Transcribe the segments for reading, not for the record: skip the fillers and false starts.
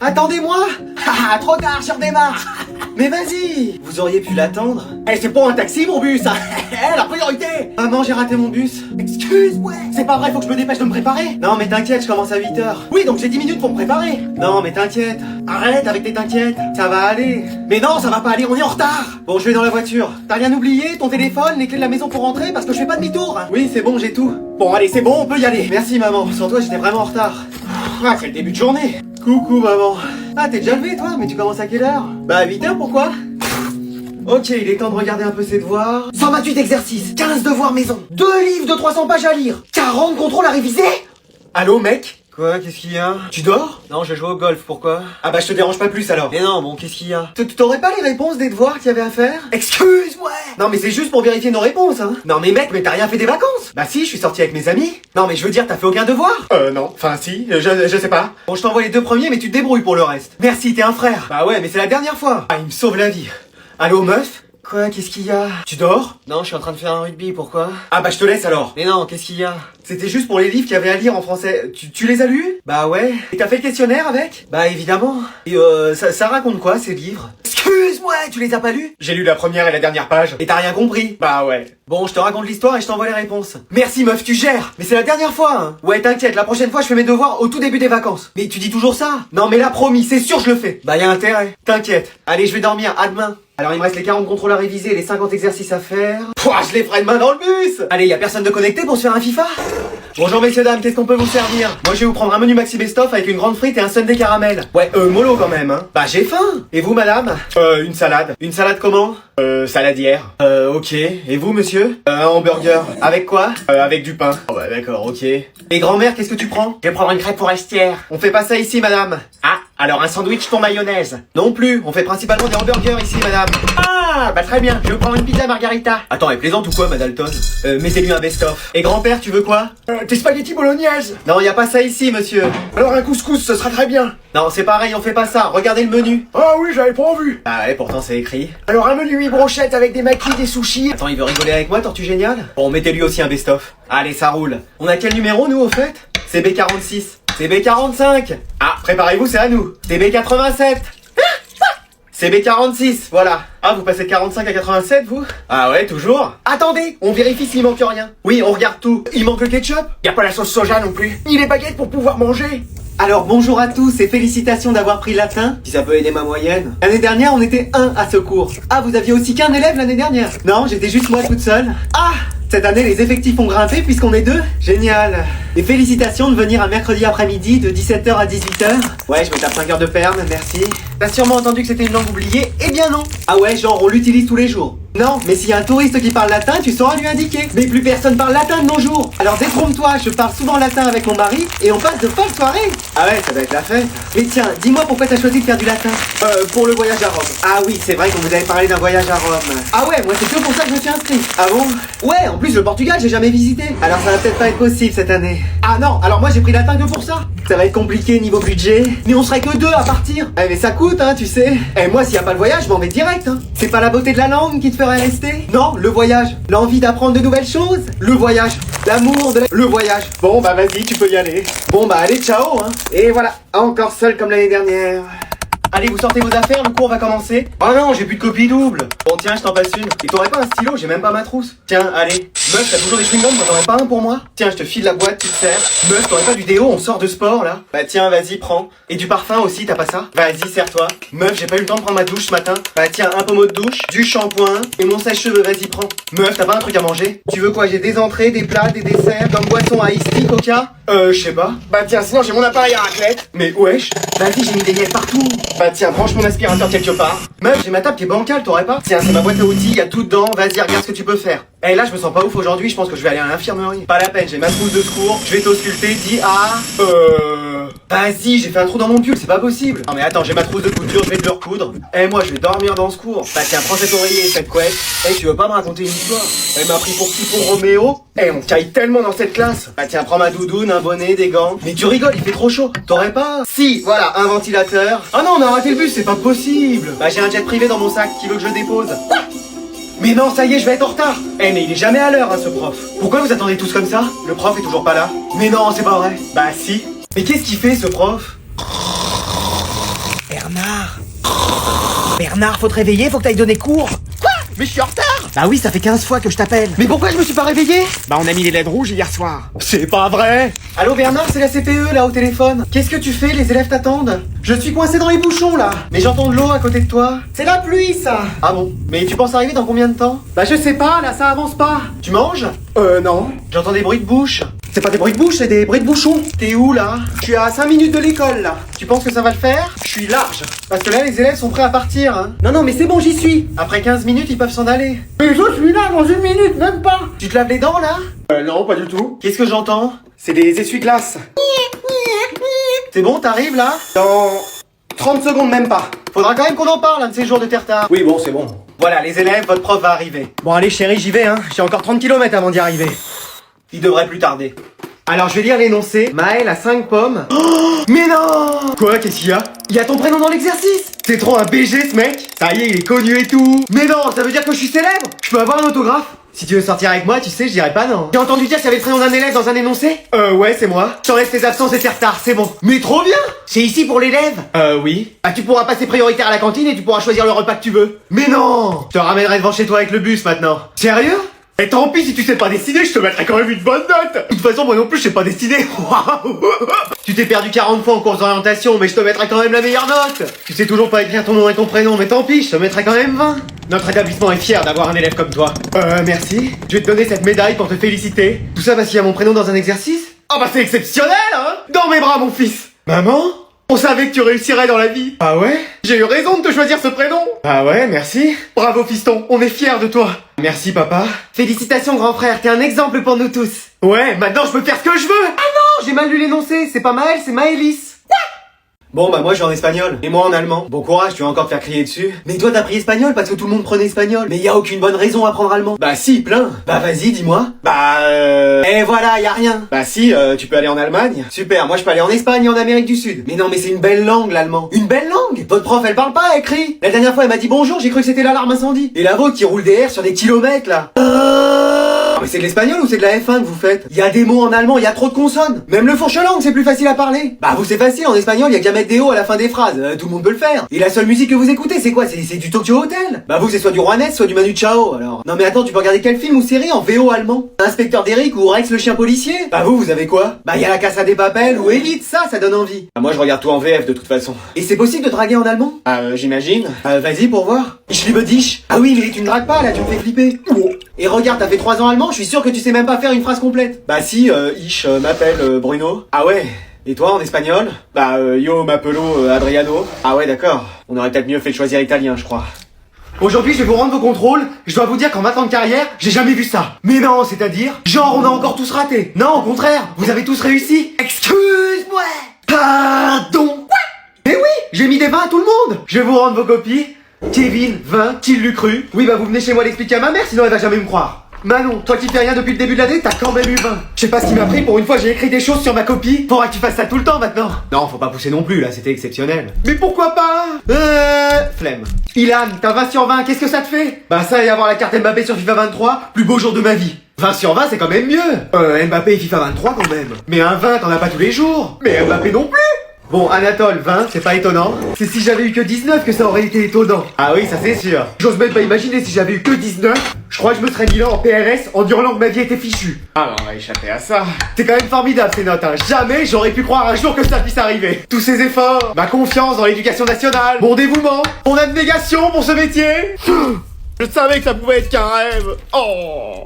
Attendez-moi. Ah, trop tard, je redémarre. Mais vas-y. Vous auriez pu l'attendre. Eh, c'est pour un taxi, mon bus. Eh, la priorité. Maman, j'ai raté mon bus. Excuse-moi. C'est pas vrai, faut que je me dépêche de me préparer. Non, mais t'inquiète, je commence à 8h. Oui, donc j'ai 10 minutes pour me préparer. Non, mais t'inquiète. Arrête avec tes t'inquiètes. Ça va aller. Mais non, ça va pas aller, on est en retard. Bon, je vais dans la voiture. T'as rien oublié? Ton téléphone, les clés de la maison pour rentrer? Parce que je fais pas demi-tour. Oui, c'est bon, j'ai tout. Bon, allez, c'est bon, on peut y aller. Merci, maman. Sans toi, j'étais vraiment en retard. Ah, c'est le début de journée. Coucou, maman. Ah, t'es déjà levé, toi? Mais tu commences à quelle heure? Bah, à 8h, pourquoi? Ok, il est temps de regarder un peu ses devoirs. 128 exercices, 15 devoirs maison, 2 livres de 300 pages à lire, 40 contrôles à réviser. Allô, mec? Quoi? Qu'est-ce qu'il y a? Tu dors? Non, je joue au golf, pourquoi? Ah bah je te dérange pas plus alors. Mais non, bon, qu'est-ce qu'il y a? T'aurais pas les réponses des devoirs qu'il y avait à faire? Excuse-moi! Non mais c'est juste pour vérifier nos réponses, hein. Non mais mec, mais t'as rien fait des vacances? Bah si, je suis sorti avec mes amis. Non mais je veux dire, t'as fait aucun devoir? Non, enfin si, je sais pas. Bon, je t'envoie les 2 premiers, mais tu te débrouilles pour le reste. Merci, t'es un frère. Bah ouais, mais c'est la dernière fois. Ah, il me sauve la vie. Allô, meuf? Quoi? Qu'est-ce qu'il y a? Tu dors? Non, je suis en train de faire un rugby, pourquoi? Ah bah je te laisse alors. Mais non, qu'est-ce qu'il y a? C'était juste pour les livres qu'il y avait à lire en français. Tu les as lus? Bah ouais. Et t'as fait le questionnaire avec? Bah évidemment. Et ça raconte quoi ces livres? Excuse-moi, tu les as pas lus? J'ai lu la première et la dernière page. Et t'as rien compris? Bah ouais. Bon, je te raconte l'histoire et je t'envoie les réponses. Merci meuf, tu gères. Mais c'est la dernière fois, hein. Ouais, t'inquiète, la prochaine fois je fais mes devoirs au tout début des vacances. Mais tu dis toujours ça? Non mais là promis, c'est sûr je le fais. Bah y a intérêt. T'inquiète. Allez, je vais dormir, à demain. Alors il me reste les 40 contrôles à réviser et les 50 exercices à faire. Pouah, je les ferai demain dans le bus. Allez, y a personne de connecté pour se faire un FIFA? Bonjour messieurs dames, qu'est-ce qu'on peut vous servir? Moi je vais vous prendre un menu maxi best-of avec une grande frite et un sundae caramel. Ouais, mollo quand même, hein. Bah j'ai faim. Et vous madame? Une salade. Une salade comment? Saladière. Ok. Et vous monsieur? Un hamburger. Avec quoi? Avec du pain. Oh bah d'accord, ok. Et grand-mère, qu'est-ce que tu prends? Je vais prendre une crêpe forestière. On fait pas ça ici madame. Ah, alors un sandwich pour mayonnaise. Non plus, on fait principalement des hamburgers ici madame. Ah, bah très bien, je vais prendre une pizza margarita. Attends, elle plaisante ou quoi, Madalton? Mettez-lui un best-of. Et grand-père, tu veux quoi? Des spaghettis bolognaises. Non, y a pas ça ici, monsieur. Alors un couscous, ce sera très bien. Non, c'est pareil, on fait pas ça. Regardez le menu. Ah oui, j'avais pas vu. Ah ouais, pourtant c'est écrit. Alors un menu 8 brochettes avec des maquis, des sushis. Attends, il veut rigoler avec moi, Tortue Génial? Bon, mettez-lui aussi un best-of. Allez, ça roule. On a quel numéro, nous, au fait? C'est B46. C'est B45. Ah, préparez-vous, c'est à nous. C'est B87. C'est B46, voilà. Ah, vous passez de 45 à 87, vous? Ah ouais, toujours? Attendez, on vérifie s'il manque rien. Oui, on regarde tout. Il manque le ketchup? Y a pas la sauce soja non plus. Ni les baguettes pour pouvoir manger. Alors bonjour à tous et félicitations d'avoir pris le latin, si ça peut aider ma moyenne. L'année dernière, on était 1 à ce cours. Ah, vous aviez aussi qu'un élève l'année dernière? Non, j'étais juste moi toute seule. Ah! Cette année, les effectifs ont grimpé puisqu'on est 2. Génial. Et félicitations de venir un mercredi après-midi de 17h à 18h. Ouais, je me tape 5 heures de perme, merci. T'as sûrement entendu que c'était une langue oubliée? Eh bien non. Ah ouais, genre on l'utilise tous les jours. Non, mais s'il y a un touriste qui parle latin, tu sauras lui indiquer. Mais plus personne parle latin de nos jours. Alors détrompe-toi, je parle souvent latin avec mon mari et on passe de folles soirées. Ah ouais, ça va être la fête. Mais tiens, dis-moi pourquoi t'as choisi de faire du latin? Pour le voyage à Rome. Ah oui, c'est vrai qu'on vous avait parlé d'un voyage à Rome. Ah ouais, moi c'est que pour ça que je me suis inscrit. Ah bon? Ouais, en plus le Portugal j'ai jamais visité. Alors ça va peut-être pas être possible cette année. Ah non, alors moi j'ai pris latin que pour ça. Ça va être compliqué niveau budget. Mais on serait que 2 à partir. Eh mais ça coûte hein, tu sais. Eh moi s'il y a pas le voyage, je m'en vais direct hein. C'est pas la beauté de la langue qui te ferait rester? Non, le voyage. L'envie d'apprendre de nouvelles choses? Le voyage. L'amour de le voyage. Bon bah vas-y, tu peux y aller. Bon bah allez, ciao hein. Et voilà, encore seul comme l'année dernière. Allez, vous sortez vos affaires, le cours va commencer. Oh non, j'ai plus de copie double. Bon tiens, je t'en passe une. Et t'aurais pas un stylo? J'ai même pas ma trousse. Tiens, allez. Meuf, t'as toujours des chewing-gums, t'en aurais pas un pour moi? Tiens, je te file la boîte, tu te sers. Meuf, t'aurais pas du déo, on sort de sport là? Bah tiens, vas-y, prends. Et du parfum aussi, t'as pas ça? Vas-y, sers-toi. Meuf, j'ai pas eu le temps de prendre ma douche ce matin. Bah tiens, un pommeau de douche, du shampoing et mon sèche-cheveux, vas-y, prends. Meuf, t'as pas un truc à manger? Tu veux quoi? J'ai des entrées, des plats, des desserts, comme boisson à iced tea, coca? Je sais pas. Bah tiens, sinon j'ai mon appareil à raclette. Mais wesh. Vas-y, j'ai mis des miels partout. Bah tiens, branche mon aspirateur quelque part. Meuf, j'ai ma table qui est bancale, t'aurais pas? Tiens, c'est ma boîte à outils, y a tout dedans, vas-y, regarde ce que tu peux faire. Eh là, je me sens pas ouf aujourd'hui, je pense que je vais aller à l'infirmerie. Pas la peine, j'ai ma trousse de secours, je vais t'ausculter, dis Vas-y, j'ai fait un trou dans mon pull, c'est pas possible. Non mais attends, j'ai ma trousse de couture, je vais te le recoudre. Eh moi, je vais dormir dans ce cours. Bah tiens, prends cet oreiller et cette couette. Eh, tu veux pas me raconter une histoire? Elle m'a pris pour qui? Pour Roméo? Eh, on caille tellement dans cette classe. Bah tiens, prends ma doudoune, un bonnet, des gants. Mais tu rigoles, il fait trop chaud. T'aurais pas? Si, voilà, un ventilateur. Ah non, on a raté le bus, c'est pas possible. Bah j'ai un jet privé dans mon sac, qui veut que je le dépose? Mais non, ça y est, je vais être en retard. Eh mais il est jamais à l'heure, hein, ce prof. Pourquoi vous attendez tous comme ça? Le prof est toujours pas là. Mais non, c'est pas vrai. Bah si. Mais qu'est-ce qu'il fait, ce prof? Bernard. Bernard, faut te réveiller, faut que t'ailles donner cours. Quoi? Mais je suis en retard. Bah oui, ça fait 15 fois que je t'appelle. Mais pourquoi je me suis pas réveillé? Bah on a mis les LED rouges hier soir. C'est pas vrai. Allô Bernard, c'est la CPE là au téléphone. Qu'est-ce que tu fais? Les élèves t'attendent. Je suis coincé dans les bouchons là. Mais j'entends de l'eau à côté de toi. C'est la pluie ça. Ah bon? Mais tu penses arriver dans combien de temps? Bah je sais pas, là ça avance pas. Tu manges? Non. J'entends des bruits de bouche. C'est pas des bruits de bouche, c'est des bruits de bouchons. T'es où là? Je suis à 5 minutes de l'école là. Tu penses que ça va le faire? Je suis large. Parce que là les élèves sont prêts à partir hein. Non mais c'est bon, j'y suis. Après 15 minutes ils peuvent s'en aller. Mais je suis là dans 1 minute, même pas. Tu te laves les dents là? Non, pas du tout. Qu'est-ce que j'entends? C'est des essuie-glaces. C'est bon, t'arrives là? Dans 30 secondes, même pas. Faudra quand même qu'on en parle un de ces jours de terre-tard. Oui, bon, c'est bon. Voilà, les élèves, votre prof va arriver. Bon, allez chérie, j'y vais hein. J'ai encore 30 km avant d'y arriver. Il devrait plus tarder. Alors, je vais lire l'énoncé. Maël a 5 pommes. Oh, mais non! Quoi, qu'est-ce qu'il y a? Il y a ton prénom dans l'exercice! C'est trop un BG ce mec! Ça y est, il est connu et tout! Mais non, ça veut dire que je suis célèbre! Je peux avoir un autographe? Si tu veux sortir avec moi, tu sais, je dirais pas non. J'ai entendu dire qu'il y avait le prénom d'un élève dans un énoncé? Ouais, c'est moi. J'enlève tes absences et tes retards, c'est bon. Mais trop bien! C'est ici pour l'élève? Oui. Bah tu pourras passer prioritaire à la cantine et tu pourras choisir le repas que tu veux. Mais non! Je te ramènerai devant chez toi avec le bus maintenant. Sérieux? Et tant pis si tu sais pas dessiner, je te mettrai quand même une bonne note. De toute façon, moi non plus, je sais pas dessiner. Waouh. Tu t'es perdu 40 fois en cours d'orientation, mais je te mettrai quand même la meilleure note. Tu sais toujours pas écrire ton nom et ton prénom, mais tant pis, je te mettrai quand même 20. Notre établissement est fier d'avoir un élève comme toi. Merci. Je vais te donner cette médaille pour te féliciter. Tout ça parce qu'il y a mon prénom dans un exercice? Oh bah c'est exceptionnel, hein. Dans mes bras, mon fils. Maman? On savait que tu réussirais dans la vie. Ah ouais? J'ai eu raison de te choisir ce prénom. Ah ouais, merci. Bravo fiston, on est fiers de toi. Merci papa. Félicitations grand frère, t'es un exemple pour nous tous. Ouais, maintenant je peux faire ce que je veux. Ah non, j'ai mal lu l'énoncé, c'est pas Maël, c'est Maëlys. Bon bah moi je suis en espagnol, et moi en allemand. Bon courage, tu vas encore te faire crier dessus. Mais toi t'as pris espagnol parce que tout le monde prenait espagnol. Mais y a aucune bonne raison à prendre allemand. Bah si, plein. Bah vas-y, dis-moi. Et voilà, y a rien. Bah si, tu peux aller en Allemagne. Super, moi je peux aller en Espagne et en Amérique du Sud. Mais non mais c'est une belle langue l'allemand. Une belle langue. Votre prof elle parle pas, elle crie. La dernière fois elle m'a dit bonjour, j'ai cru que c'était l'alarme incendie. Et la vôtre qui roule des R sur des kilomètres là. Mais c'est de l'espagnol ou c'est de la F1 que vous faites? Il y a des mots en allemand, il y a trop de consonnes. Même le fourche-langue, c'est plus facile à parler. Bah vous c'est facile, en espagnol, il y a qu'à mettre des O à la fin des phrases. Tout le monde peut le faire. Et la seule musique que vous écoutez, c'est quoi? C'est du Tokyo Hotel. Bah vous c'est soit du Juanes, soit du Manu Chao, alors. Non mais attends, tu peux regarder quel film ou série en VO allemand? Inspecteur d'Eric ou Rex le chien policier? Bah vous avez quoi? Bah il y a la Casa des Papel ou Elite, ça donne envie. Bah moi je regarde tout en VF de toute façon. Et c'est possible de draguer en allemand? J'imagine. Vas-y pour voir. Ich liebe dich. Ah oui mais tu ne dragues pas là, tu me fais flipper. Et regarde, t'as fait 3 ans allemand, je suis sûr que tu sais même pas faire une phrase complète. Bah si, ich m'appelle Bruno. Ah ouais. Et toi en espagnol? Bah yo m'appelo Adriano. Ah ouais d'accord. On aurait peut-être mieux fait de choisir italien je crois. Aujourd'hui je vais vous rendre vos contrôles. Je dois vous dire qu'en 20 ans de carrière, j'ai jamais vu ça. Mais non, c'est-à-dire? Genre on a encore tous raté. Non au contraire, vous avez tous réussi. Excuse-moi. Pardon. Eh oui, j'ai mis des 20 à tout le monde. Je vais vous rendre vos copies. Kevin, 20, qui l'eût cru? Oui bah vous venez chez moi l'expliquer à ma mère sinon elle va jamais me croire. Manon, toi qui fais rien depuis le début de l'année, t'as quand même eu 20. Je sais pas ce qui m'a pris, pour une fois j'ai écrit des choses sur ma copie. Faudra que tu fasses ça tout le temps maintenant. Non, faut pas pousser non plus là, c'était exceptionnel. Mais pourquoi pas? Flemme. Ilan, t'as 20 sur 20, qu'est-ce que ça te fait? Bah ça et avoir la carte Mbappé sur FIFA 23, plus beau jour de ma vie. 20 sur 20 c'est quand même mieux. Mbappé et FIFA 23 quand même. Mais un 20 t'en as pas tous les jours. Mais Mbappé non plus. Bon, Anatole, 20, c'est pas étonnant. C'est si j'avais eu que 19 que ça aurait été étonnant. Ah oui, ça c'est sûr. J'ose même pas imaginer si j'avais eu que 19. Je crois que je me serais mis là en PRS en hurlant que ma vie était fichue. Ah bah on va échapper à ça. C'est quand même formidable ces notes, hein. Jamais j'aurais pu croire un jour que ça puisse arriver. Tous ces efforts, ma confiance dans l'éducation nationale, mon dévouement, mon abnégation pour ce métier. Je savais que ça pouvait être qu'un rêve. Oh.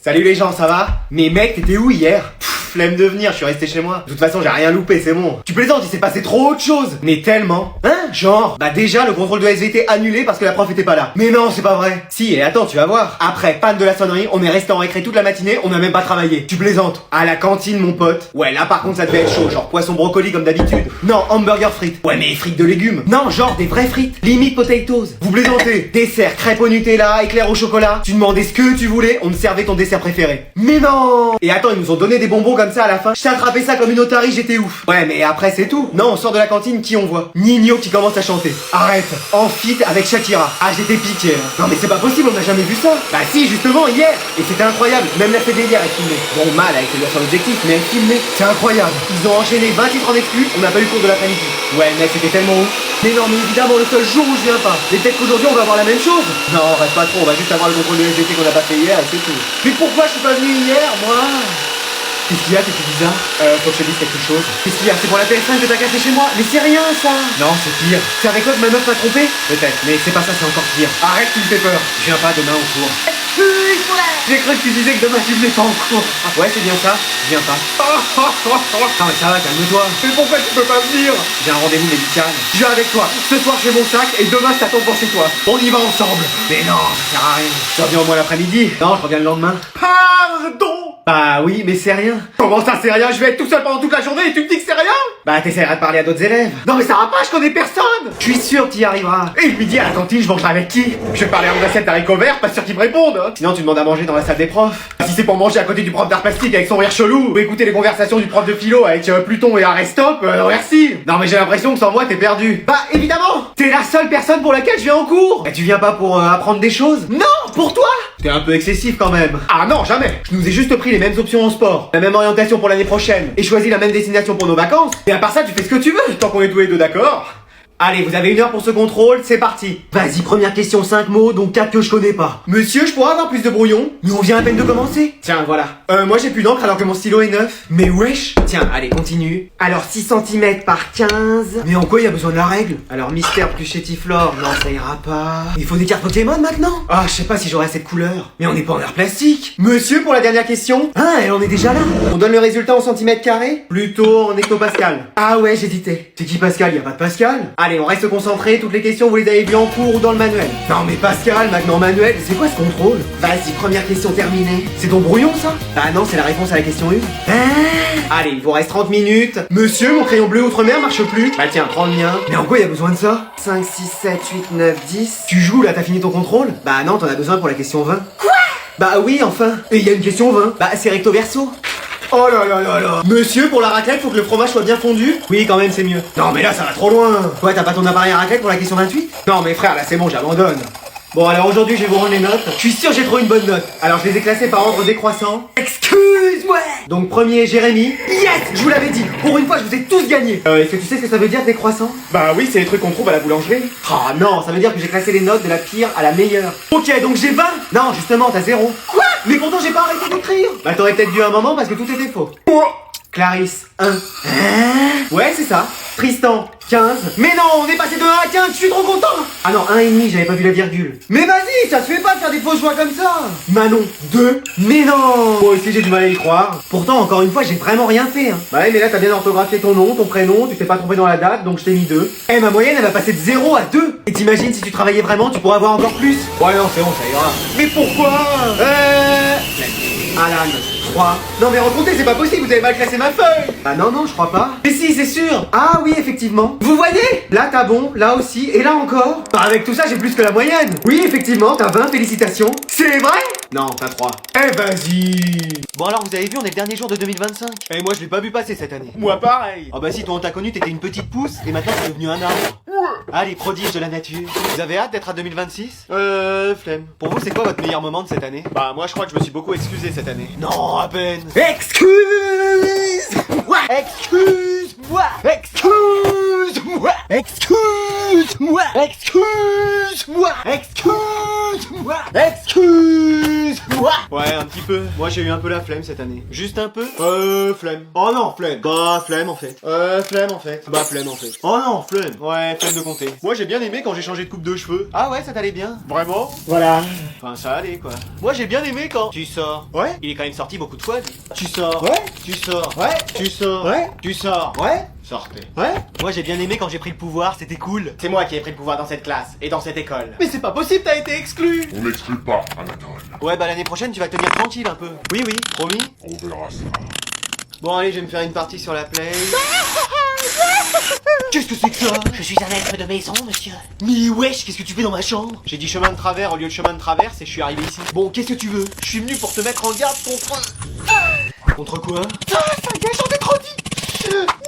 Salut les gens, ça va? Mais mec, t'étais où hier? Flemme de venir, je suis resté chez moi. De toute façon, j'ai rien loupé, c'est bon. Tu plaisantes, il s'est passé trop autre chose. Mais tellement. Hein? Genre, bah déjà, le contrôle de SVT annulé parce que la prof était pas là. Mais non, c'est pas vrai. Si, et attends, tu vas voir. Après, panne de la sonnerie, on est resté en récré toute la matinée, on a même pas travaillé. Tu plaisantes. À la cantine, mon pote. Ouais, là par contre, ça devait être chaud, genre poisson brocoli comme d'habitude. Non, hamburger frites. Ouais, mais frites de légumes. Non, genre des vraies frites. Limite potatoes. Vous plaisantez. Dessert, crêpes au Nutella, éclair au chocolat. Tu demandais ce que tu voulais, on te servait ton dessert préféré. Mais non. Et attends, ils nous ont donné des bonbons comme ça à la fin. Je t'ai attrapé ça comme une otarie, j'étais ouf. Ouais, mais après c'est tout. Non, on sort de la cantine, qui on voit? Nino qui commence à chanter. Arrête, en feat avec Shakira. Ah, j'étais piqué. Hein. Non mais c'est pas possible, on n'a jamais vu ça. Bah si, justement, hier. Et c'était incroyable, même la CD hier est filmée. Bon, mal avec les son objectif, mais elle filmée. C'est incroyable. Ils ont enchaîné 20 titres en exclu, on n'a pas eu le cours de l'après-midi. Ouais, mec, c'était tellement ouf. Mais non, mais évidemment, le seul jour où je viens pas. Mais peut-être qu'aujourd'hui on va avoir la même chose. Non, reste pas trop, on va juste avoir le contrôle de SVT qu'on a pas fait hier et c'est tout. Mais pourquoi je suis pas venu hier, moi? Qu'est-ce qu'il y a, t'es bizarre? Faut que je te dise quelque chose. Qu'est-ce qu'il y a? C'est pour la PS5 que t'as cassé chez moi? Mais c'est rien ça! Non, c'est pire. C'est avec toi que ma meuf m'a trompé? Peut-être, mais c'est pas ça, c'est encore pire. Arrête, tu me fais peur. Je viens pas demain au cours. J'ai cru que tu disais que demain tu venais pas en cours. Ouais, c'est bien ça, je viens pas. Non mais ça va, calme-toi. Mais pourquoi tu peux pas venir? J'ai un rendez-vous médical. Je viens avec toi. Ce soir j'ai mon sac et demain je t'attends pour chez toi. On y va ensemble. Mais non, ça sert à rien. Tu reviens au moins l'après-midi? Non, je reviens le lendemain. Pardon! Bah oui, mais c'est rien. Comment ça c'est rien? Je vais être tout seul pendant toute la journée et tu me dis que c'est rien? Bah t'essaieras de parler à d'autres élèves. Non mais ça va pas, je connais personne. Je suis sûr que t'y arriveras. Et le midi à la cantine, je mangerai avec qui? Je vais parler à une assiette d'haricots verts, pas sûr qu'ils me répondent. Hein. Sinon tu demandes à manger dans la salle des profs. Si c'est pour manger à côté du prof d'art plastique avec son rire chelou, ou écouter les conversations du prof de philo avec Pluton et Aristote, merci. Non mais j'ai l'impression que sans moi t'es perdu. Bah évidemment, t'es la seule personne pour laquelle je viens en cours. Et tu viens pas pour apprendre des choses? Non, pour toi. T'es un peu excessif quand même. Ah non, jamais. Je nous ai juste pris les mêmes options en sport, la même orientation pour l'année prochaine, et choisi la même destination pour nos vacances. Et à part ça, tu fais ce que tu veux, tant qu'on est tous les deux d'accord. Allez, vous avez 1 heure pour ce contrôle, c'est parti. Vas-y, première question, 5 mots, donc 4 que je connais pas. Monsieur, je pourrais avoir plus de brouillon? Mais on vient à peine de commencer. Tiens, voilà. Moi j'ai plus d'encre alors que mon stylo est neuf. Mais wesh. Tiens, allez, continue. Alors 6 cm par 15. Mais en quoi il y a besoin de la règle? Alors mystère plus chétiflore, non ça ira pas. Il faut des cartes Pokémon maintenant? Ah, je sais pas si j'aurai cette couleur. Mais on n'est pas en art plastique. Monsieur, pour la dernière question. Ah, elle en est déjà là. On donne le résultat en centimètres carrés? Plutôt en hectopascal. Ah ouais, j'hésitais. C'est qui Pascal? Y a pas de Pascal? Allez, on reste concentré, toutes les questions vous les avez vues en cours ou dans le manuel. Non mais Pascal, maintenant manuel, c'est quoi ce contrôle? Vas-y, première question terminée. C'est ton brouillon ça? Ah non, c'est la réponse à la question 1. Allez, il vous reste 30 minutes. Monsieur, mon crayon bleu outre-mer marche plus. Bah tiens, prends le mien. Mais en quoi il y a besoin de ça? 5, 6, 7, 8, 9, 10. Tu joues là, t'as fini ton contrôle? Bah non, t'en as besoin pour la question 20. Quoi? Bah oui, enfin. Et il y a une question 20. Bah c'est recto verso. Oh là là là là. Monsieur, pour la raclette, faut que le fromage soit bien fondu? Oui, quand même, c'est mieux. Non mais là, ça va trop loin. Quoi, t'as pas ton appareil à raclette pour la question 28? Non mais frère, là c'est bon, j'abandonne. Bon alors aujourd'hui je vais vous rendre les notes. Je suis sûr j'ai trouvé une bonne note. Alors je les ai classées par ordre décroissant. Excuse-moi. Donc premier, Jérémy. Yes, je vous l'avais dit. Pour une fois je vous ai tous gagné. Est-ce que tu sais ce que ça veut dire décroissant? Bah oui, c'est les trucs qu'on trouve à la boulangerie. Ah non, ça veut dire que j'ai classé les notes de la pire à la meilleure. Ok, donc j'ai 20. Non, justement, t'as 0. Quoi? Mais pourtant j'ai pas arrêté d'écrire. Bah t'aurais peut-être dû un moment parce que tout était faux. Clarisse, 1. Ouais, c'est ça. Tristan, 15. Mais non, on est passé de 1 à 15, je suis trop content. Ah non, 1,5, j'avais pas vu la virgule. Mais vas-y, ça se fait pas de faire des faux choix comme ça. Manon, 2. Mais non. Moi aussi j'ai du mal à y croire. Pourtant, encore une fois, j'ai vraiment rien fait. Hein. Bah ouais, mais là t'as bien orthographié ton nom, ton prénom, tu t'es pas trompé dans la date, donc je t'ai mis 2. Eh, ma moyenne, elle va passer de 0 à 2. Et t'imagines, si tu travaillais vraiment, tu pourrais avoir encore plus. Ouais, non, c'est bon, ça ira. Mais pourquoi? Alan, 3. Non mais recomptez, c'est pas possible, vous avez mal classé ma feuille. Ah non, non, je crois pas. Mais si, c'est sûr. Ah oui, effectivement. Vous voyez? Là t'as bon, là aussi, et là encore. Bah avec tout ça, j'ai plus que la moyenne. Oui, effectivement, t'as 20, félicitations. C'est vrai? Non, t'as 3. Eh vas-y. Bon alors, vous avez vu, on est le dernier jour de 2025. Et moi, je l'ai pas vu passer cette année. Moi pareil. Ah bah si, toi on t'a connu, t'étais une petite pousse, et maintenant t'es devenu un arbre. Allez, prodige de la nature. Vous avez hâte d'être à 2026? Flemme. Pour vous, c'est quoi votre meilleur moment de cette année? Bah moi je crois que je me suis beaucoup excusé cette année. Non, à peine. Excuse-moi. Excuse-moi. Excuse-moi. Excuse-moi. Excuse-moi. Excuse-moi. Excuse-moi. Ouais, un petit peu. Moi j'ai eu un peu la flemme cette année. Juste un peu? Flemme. Oh non, flemme. Bah flemme en fait. Flemme en fait. Bah flemme en fait. Oh non, flemme. Ouais, flemme de compter. Moi j'ai bien aimé quand j'ai changé de coupe de cheveux. Ah ouais, ça t'allait bien. Vraiment? Voilà. Enfin ça allait quoi. Moi j'ai bien aimé quand tu sors. Ouais. Il est quand même sorti beaucoup de fois. Lui. Tu sors. Ouais. Tu sors. Ouais. Tu sors. Ouais. Tu sors. Ouais. Sortez. Ouais. Moi j'ai bien aimé quand j'ai pris le pouvoir, c'était cool. C'est moi qui ai pris le pouvoir dans cette classe et dans cette école. Mais c'est pas possible, t'as été exclu. On n'exclut pas, Anatole. Ouais bah l'année prochaine tu vas tenir tranquille un peu. Oui oui, promis. On verra ça. Bon allez, je vais me faire une partie sur la play. Qu'est-ce que c'est que ça? Je suis un maître de maison, monsieur. Mais wesh, qu'est-ce que tu fais dans ma chambre? J'ai dit chemin de travers au lieu de chemin de traverse et je suis arrivé ici. Bon, qu'est-ce que tu veux? Je suis venu pour te mettre en garde contre... Contre quoi? Ah, ça y est, j'en ai trop dit.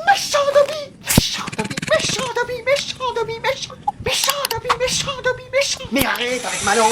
Méchant Dobby. Méchant Dobby, méchant Dobby, méchant Dobby, méchant. Méchant Dobby, méchant Dobby, méchant. Mais arrête avec ma lampe.